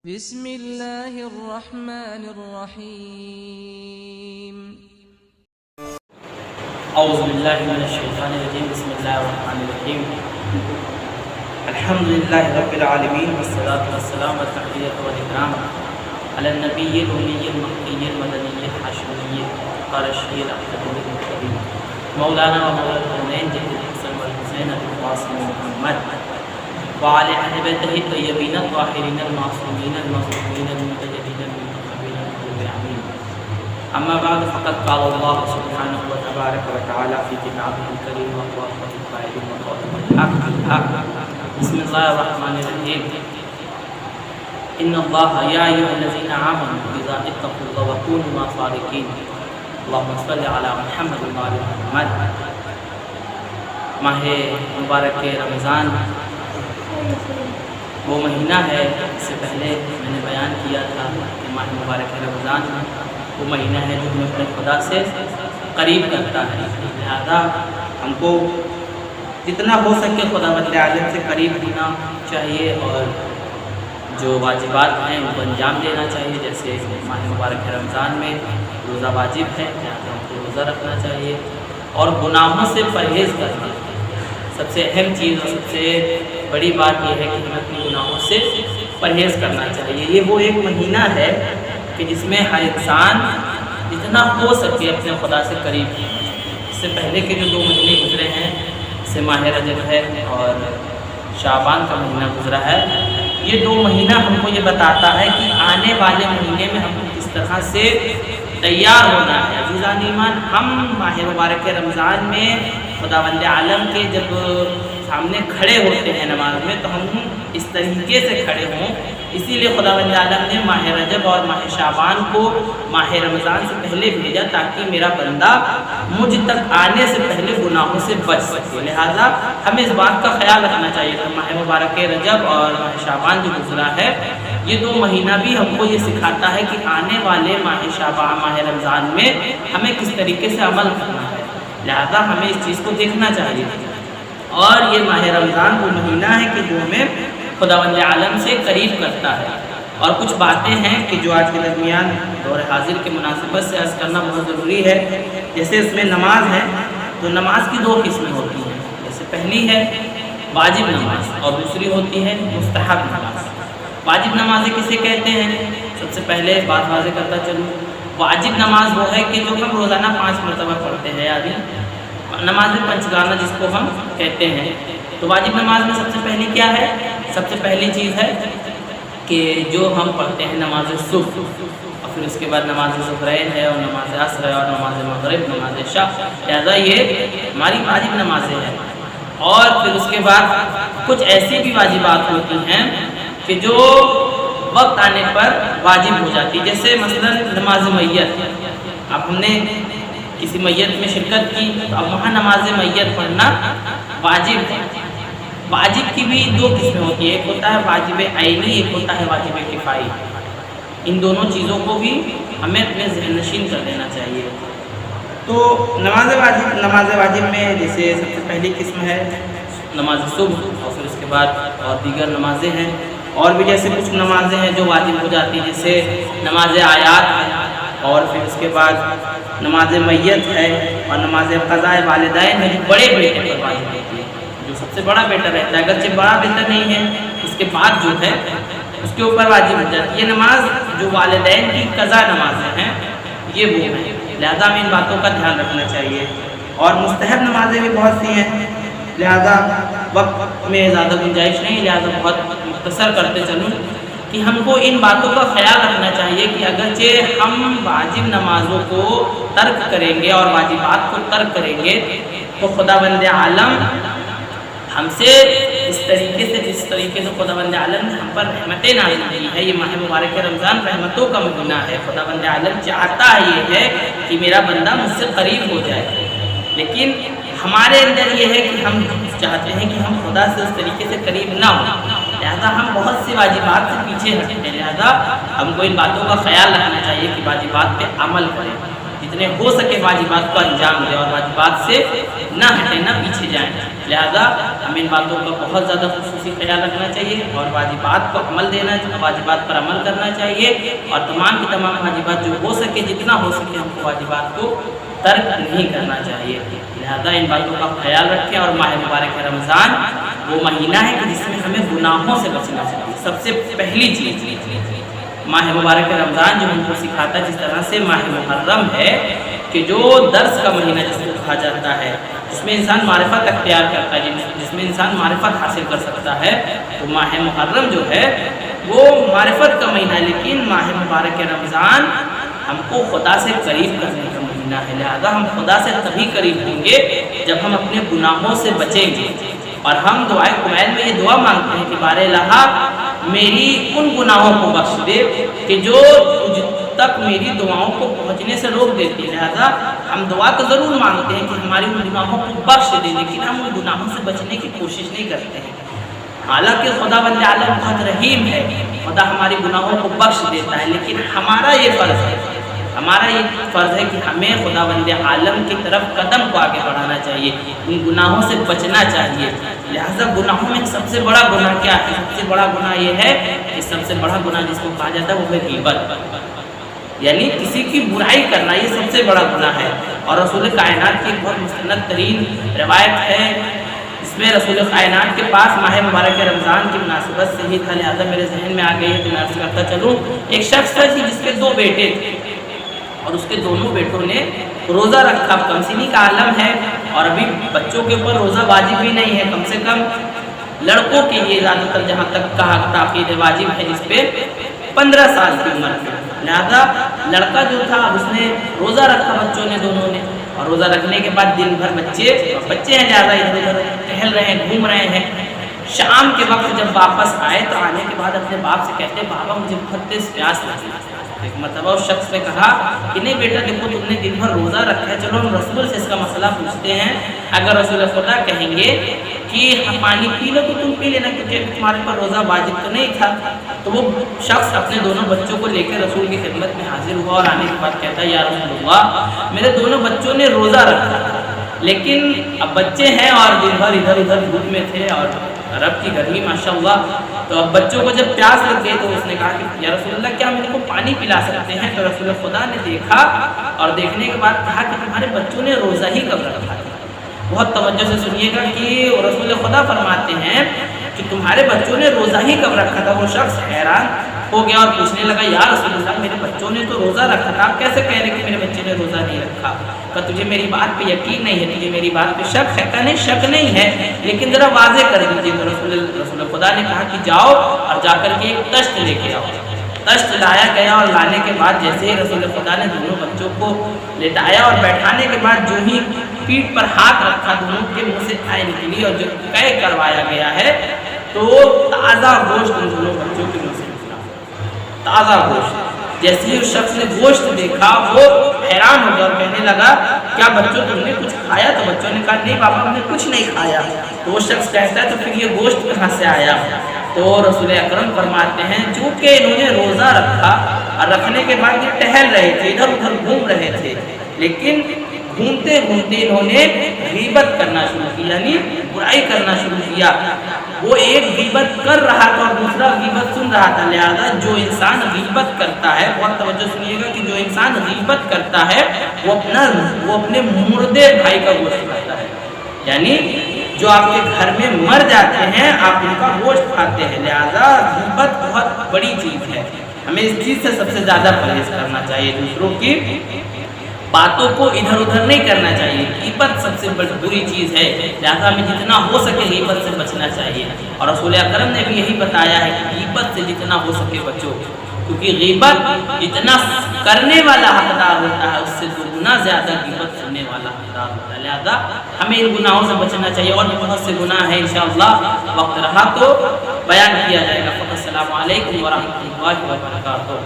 بسم الله الرحمن الرحيم. أعوذ بالله من الشيطان الرجيم. بسم الله الرحمن الرحيم. الحمد لله رب العالمين والصلاة والسلام والتحية والإكرام على النبي الأمي المكي المدني الحاشمي القرشي الأحمدي الكريم مولانا ومولا الكونين جد الحسن والحسين أبي القاسم محمد وعلى أهل بيته الطيبين الطاهرين المعصومين المظلومين المنتجبين المنتخبين المغضوب عليهم. أما بعد فقد قال الله سبحانه وتبارك وتعالى في كتابه الكريم وهو أصدق القائلين وخاتم الحق. بسم الله الرحمن الرحيم. إن الله يا أيها الذين آمنوا إذا اتقوا الله وكونوا مع الصادقين. اللهم صل على محمد وعلى محمد. ماہ مبارک رمضان وہ مہینہ ہے، اس سے پہلے میں نے بیان کیا تھا کہ ماہ مبارک رمضان وہ مہینہ ہے جو ہمیں اپنے خدا سے قریب کرتا ہے، لہذا ہم کو جتنا ہو سکے خدا وند عالم سے قریب ہونا چاہیے اور جو واجبات ہیں ان کو انجام دینا چاہیے. جیسے ماہ مبارک رمضان میں روزہ واجب ہے، لہذا ہم کو روزہ رکھنا چاہیے اور گناہوں سے پرہیز کرنا. سب سے اہم چیز اور سب سے بڑی بات یہ ہے کہ ہمیں اپنے گناہوں سے پرہیز کرنا چاہیے. یہ وہ ایک مہینہ ہے کہ جس میں ہر انسان جتنا ہو سکے اپنے خدا سے قریب. اس سے پہلے کے جو 2 مہینے گزرے ہیں، اس سے ماہ رجب ہے اور شعبان کا مہینہ گزرا ہے، یہ 2 مہینہ ہم کو یہ بتاتا ہے کہ آنے والے مہینے میں ہم کو کس طرح سے تیار ہونا ہے. عزیزان ایمان، ہم ماہ مبارک رمضان میں خداوند عالم کے جب سامنے کھڑے ہوتے ہیں نماز میں تو ہم اس طریقے سے کھڑے ہوں. اسی لیے خداوند عالم نے ماہ رجب اور ماہ شعبان کو ماہ رمضان سے پہلے بھیجا تاکہ میرا بندہ مجھ تک آنے سے پہلے گناہوں سے بچ سکے. لہٰذا ہمیں اس بات کا خیال رکھنا چاہیے کہ ماہ مبارک رجب اور ماہ شعبان جو گزرا ہے، یہ 2 مہینہ بھی ہم کو یہ سکھاتا ہے کہ آنے والے ماہ شعبان ماہ رمضان میں ہمیں کس طریقے سے عمل کرنا ہے. لہذا ہمیں اس چیز کو دیکھنا چاہیے. اور یہ ماہ رمضان وہ مہینہ ہے کہ جو ہمیں خداوند عالم سے قریب کرتا ہے. اور کچھ باتیں ہیں کہ جو آج کے درمیان دور حاضر کے مناسبت سے عرض کرنا بہت ضروری ہے. جیسے اس میں نماز ہے تو نماز کی 2 قسمیں ہوتی ہیں. جیسے پہلی ہے واجب نماز اور دوسری ہوتی ہے مستحب نماز. واجب نمازیں کسے کہتے ہیں؟ سب سے پہلے بات واضح کرتا چلوں. واجب نماز وہ ہے کہ جو ہم روزانہ 5 مرتبہ پڑھتے ہیں، یعنی نماز پنجگانہ جس کو ہم کہتے ہیں. تو واجب نماز میں سب سے پہلی کیا ہے؟ سب سے پہلی چیز ہے کہ جو ہم پڑھتے ہیں نماز صبح، اور پھر اس کے بعد نماز ظہرین ہے اور نماز عصر ہے اور نماز مغرب، نماز عشاء. لہذا یہ ہماری واجب نمازیں ہیں. اور پھر اس کے بعد کچھ ایسی بھی واجبات ہوتی ہیں کہ جو وقت آنے پر واجب ہو جاتی ہے. جیسے مثلا نماز میت. اب ہم نے کسی میت میں شرکت کی تو اب وہاں نماز میت پڑھنا واجب ہے. واجب کی بھی 2 قسمیں ہوتی ہیں، ایک ہوتا ہے واجب عینی، ایک ہوتا ہے واجب کفائی. ان دونوں چیزوں کو بھی ہمیں اپنے ذہن نشین کر لینا چاہیے. تو نماز واجب میں جیسے سب سے پہلی قسم ہے نماز صبح، اور پھر اس کے بعد اور دیگر نمازیں ہیں. اور بھی جیسے کچھ نمازیں ہیں جو واجب ہو جاتی ہیں، جیسے نماز آیات ہے، اور پھر اس کے بعد نماز میت ہے، اور نماز قضاء والدین ہے جو بڑے بیٹے پر واجب ہوتی ہے. جو سب سے بڑا بیٹا رہتا ہے، اگرچہ بڑا بیٹا نہیں ہے، اس کے بعد جو ہے اس کے اوپر واجب ہو جاتی ہے. یہ نماز جو والدین کی قضاء نمازیں ہیں یہ وہ ہیں. لہذا ہمیں ان باتوں کا دھیان رکھنا چاہیے. اور مستحب نمازیں بھی بہت سی ہیں، لہذا وقت میں زیادہ گنجائش نہیں، لہذا بہت مختصر کرتے چلوں کہ ہم کو ان باتوں کا خیال رکھنا چاہیے کہ اگرچہ ہم واجب نمازوں کو ترک کریں گے اور واجبات کو ترک کریں گے تو خداوند عالم ہم سے جس طریقے سے خداوند عالم نے ہم پر رحمتیں نازل کی ہے. یہ ماہ مبارک رمضان رحمتوں کا مہینہ ہے. خداوند عالم چاہتا یہ ہے کہ میرا بندہ مجھ سے قریب ہو جائے، لیکن ہمارے اندر یہ ہے کہ ہم چاہتے ہیں کہ ہم خدا سے اس طریقے سے قریب نہ ہوں. لہذا ہم بہت سی واجبات سے پیچھے ہٹتے ہیں. لہذا ہم کو ان باتوں کا خیال رکھنا چاہیے کہ واجبات پہ عمل کریں. جتنے ہو سکے واجبات کو انجام دیں اور واجبات سے نہ ہٹیں، نہ پیچھے جائیں۔ لہذا ہمیں ان باتوں کا بہت زیادہ خصوصی خیال رکھنا چاہیے اور واجبات کو عمل دینا، واجبات پر عمل کرنا چاہیے، اور تمام کی تمام واجبات جو ہو سکے، جتنا ہو سکے ہم کو واجبات کو ترک نہیں کرنا چاہیے۔ لہذا ان باتوں کا خیال رکھیں۔ اور ماہ مبارک رمضان وہ مہینہ ہے کہ جس میں ہمیں گناہوں سے بچنا چاہیے۔ سب سے پہلی چیز ماہ مبارک رمضان جو ہم کو سکھاتا ہے، جس طرح سے ماہ محرم ہے کہ جو درس کا مہینہ جس کو کہا جاتا ہے، جس میں انسان معرفت اختیار کرتا ہے، جس میں انسان معرفت حاصل کر سکتا ہے، تو ماہ محرم جو ہے وہ معرفت کا مہینہ ہے۔ لیکن ماہ مبارک رمضان ہم کو خدا سے قریب کرنے کا مہینہ ہے۔ لہذا ہم خدا سے تبھی قریب ہوں گے جب ہم اپنے گناہوں سے بچیں گے، اور ہم دعائے قمیل میں یہ دعا مانگتے ہیں کہ بار الہ میری ان گناہوں کو بخش دے کہ جو تجھ تک میری دعاؤں کو پہنچنے سے روک دیتی ہے۔ لہذا ہم دعا تو ضرور مانگتے ہیں کہ ہماری ان گناہوں کو بخش دے، لیکن ہم ان گناہوں سے بچنے کی کوشش نہیں کرتے ہیں۔ حالانکہ خدا بند عالم بہت رحیم ہے، خدا ہماری گناہوں کو بخش دیتا ہے، لیکن ہمارا یہ فرض ہے کہ ہمیں خدا بند عالم کی طرف قدم کو آگے بڑھانا چاہیے، ان گناہوں سے بچنا چاہیے۔ لہذا گناہوں میں سب سے بڑا گناہ کیا ہے؟ سب سے بڑا گناہ یہ ہے کہ سب سے بڑا گناہ جس کو کہا جاتا ہے وہ ہے غیبت، یعنی کسی کی برائی کرنا، یہ سب سے بڑا گناہ ہے۔ اور رسول کائنات کی ایک بہت مستند ترین روایت ہے، اس میں رسول کائنات کے پاس ماہ مبارک رمضان کی مناسبت سے ہی تھا، لہذا میرے ذہن میں آ گئی ہے تو میں عرض کرتا چلوں۔ ایک شخص تھا جس کے 2 بیٹے تھے، اور اس کے دونوں بیٹوں نے روزہ رکھا۔ کم سنی کا عالم ہے اور ابھی بچوں کے اوپر روزہ واجب بھی نہیں ہے، کم سے کم لڑکوں کے لیے زیادہ تر جہاں تک کہا تاخیر واجب ہے جس پہ 15 سال کی عمر پہ۔ لہذا لڑکا جو تھا اس نے روزہ رکھا، بچوں نے دونوں نے، اور روزہ رکھنے کے بعد دن بھر بچے ہیں لہذا ادھر ادھر ٹہل رہے ہیں، گھوم رہے ہیں۔ شام کے وقت جب واپس آئے تو آنے کے بعد اپنے باپ سے کہتے بابا مجھے بہت تیز پیاس لگی۔ ایک مرتبہ اس شخص نے کہا کہ نہیں بیٹا دیکھو تم نے دن بھر روزہ رکھا ہے، چلو ہم رسول سے اس کا مسئلہ پوچھتے ہیں، اگر رسول خدا کہیں گے کہ پانی پی لو تو تم پی لینا کیونکہ تمہارے پر روزہ واجب تو نہیں تھا۔ تو وہ شخص اپنے دونوں بچوں کو لے کر رسول کی خدمت میں حاضر ہوا اور آنے کے بعد کہتا ہے یا رسول اللہ میرے دونوں بچوں نے روزہ رکھا، لیکن اب بچے ہیں اور دن بھر ادھر ادھر دھوپ میں تھے اور عرب کی گرمی ماشاءاللہ، تو اب بچوں کو جب پیاس لگ گئی تو اس نے کہا کہ یا رسول اللہ کیا ہم ان کو پانی پلا سکتے ہیں؟ تو رسول خدا نے دیکھا اور دیکھنے کے بعد کہا کہ تمہارے بچوں نے روزہ ہی کب رکھا ہے۔ بہت توجہ سے سنیے گا کہ رسول خدا فرماتے ہیں کہ تمہارے بچوں نے روزہ ہی کب رکھا تھا۔ وہ شخص حیران ہو گیا اور پوچھنے لگا یا رسول اللہ میرے بچوں نے تو روزہ رکھا تھا، آپ کیسے کہہ رہے کہ میرے بچے نے روزہ نہیں رکھا؟ کہ تجھے میری بات پہ یقین نہیں ہے، تجھے میری بات پہ شک ہے؟ کہ نہیں شک نہیں ہے لیکن ذرا واضح کر دیجیے۔ تو رسول خدا نے کہا کہ جاؤ اور جا کر کے ایک تشت لے کے آؤ۔ تشت لایا گیا اور لانے کے بعد جیسے ہی رسول خدا نے دونوں بچوں کو لٹایا اور بیٹھانے کے بعد جو ہی پیٹھ پر ہاتھ رکھا دونوں کے منہ سے آئے نکلی اور جو قے کروایا گیا ہے تو تازہ گوشت ان دونوں بچوں کے منہ سے نکلا، تازہ گوشت۔ جیسے ہی اس شخص نے گوشت دیکھا وہ حیران ہو گیا اور کہنے لگا کیا بچوں تم نے کچھ کھایا؟ تو بچوں نے کہا نہیں بابا ہم نے کچھ نہیں کھایا۔ تو وہ شخص کہتا ہے تو پھر یہ گوشت کہاں سے آیا؟ تو رسول اکرم فرماتے ہیں چونکہ انہوں نے روزہ رکھا اور رکھنے کے بعد یہ ٹہل رہے تھے، ادھر ادھر گھوم رہے تھے، لیکن گھومتے گھومتے انہوں نے غیبت کرنا شروع کی، یعنی برائی کرنا شروع کیا۔ وہ ایک غیبت کر رہا تھا اور دوسرا غیبت سن رہا تھا۔ لہذا جو انسان غیبت کرتا ہے، بہت توجہ سنیے گا کہ جو انسان غیبت کرتا ہے وہ اپنے مردے بھائی کا گوشت کھاتا ہے، یعنی جو آپ کے گھر میں مر جاتے ہیں آپ ان کا گوشت کھاتے ہیں۔ لہذا غیبت بہت بڑی چیز ہے، ہمیں اس چیز سے سب سے زیادہ پرہیز کرنا چاہیے، دوسروں کی باتوں کو ادھر ادھر نہیں کرنا چاہیے۔ غیبت سب سے بری چیز ہے، لہذا ہمیں جتنا ہو سکے غیبت سے بچنا چاہیے، اور رسول اکرم نے بھی یہی بتایا ہے کہ غیبت سے جتنا ہو سکے بچو، کیونکہ غیبت جتنا کرنے والا حقدار ہوتا ہے اس سے دگنا زیادہ غیبت کرنے والا حقدار ہوتا ہے۔ لہذا ہمیں ان گناہوں سے بچنا چاہیے، اور بھی بہت سے گناہ ہیں انشاءاللہ وقت رہا تو بیان کیا جائے گا۔ السلام علیکم ورحمۃ اللہ وبرکاتہ۔